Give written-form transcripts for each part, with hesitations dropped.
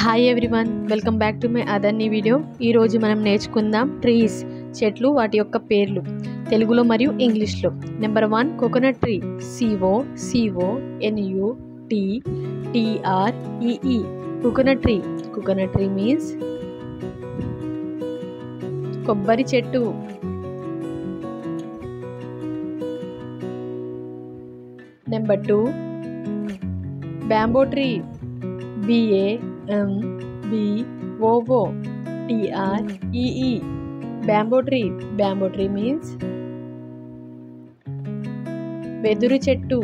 Hi everyone, welcome back to my other new video. ఈరోజు మనం నేర్చుకుందాం ట్రీస్, చెట్లు, వాటి యొక్క పేర్లు తెలుగులో మరియు ఇంగ్లీష్లో. Number 1 coconut tree. COCONUT coconut tree. Coconut tree means కొబ్బరి చెట్టు. Number 2 bamboo tree. BAMBOO bamboo tree. Bamboo tree means వెదురు చెట్టు.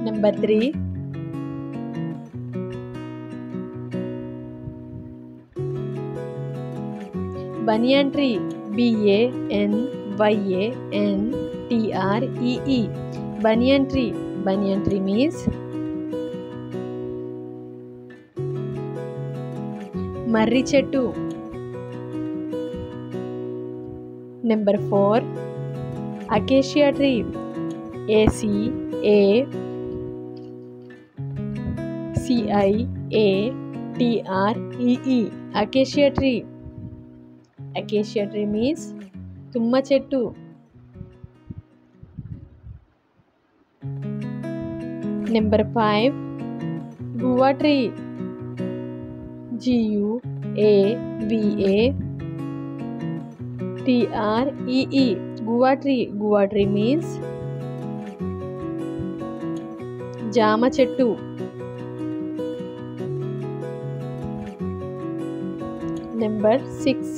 Number 3 banyan tree. BANYANTREE banyan tree. Banyan tree means మర్రి చెట్టు. Number 4 acacia tree. ACACIATREE acacia tree. Acacia tree means తుమ్మ చెట్టు. Number 5 guava tree. GUAVATREE guava tree. Guava tree means జామ చెట్టు. Number 6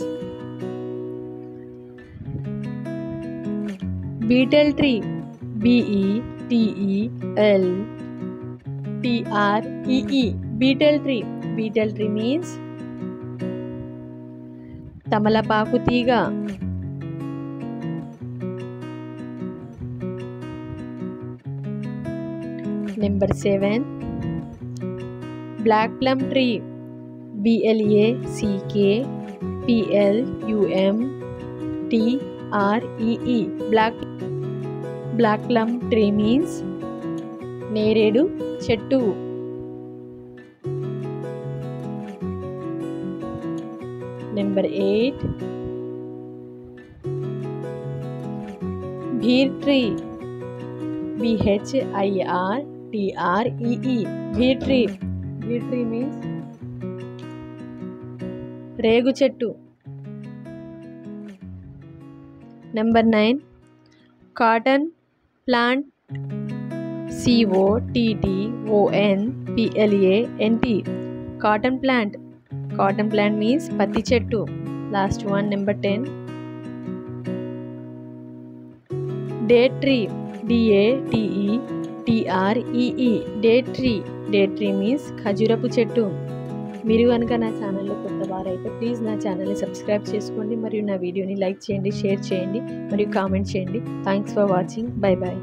betel tree. BETELTREE beetle tree. Betel tree means తమలపాకు తీగ. Number 7 black plum tree. BLACKPLUMTREE black plum tree means నేరేడు చెట్టు. Number 8 ber tree. BHIRTREE ber tree. Ber tree means రేగు చెట్టు. Number 9 cotton plant. COTTONPLANT cotton plant. Cotton plant means పత్తి చెట్టు. Last one number 10 date tree. DATETREE date tree. Date tree means ఖజూరపు చెట్టు. మీరు కనుక నా ఛానల్లో కొత్త వారైతే ప్లీజ్ నా ఛానల్ని సబ్స్క్రైబ్ చేసుకోండి మరియు నా వీడియోని లైక్ చేయండి, షేర్ చేయండి మరియు కామెంట్ చేయండి. Thanks for watching. Bye bye.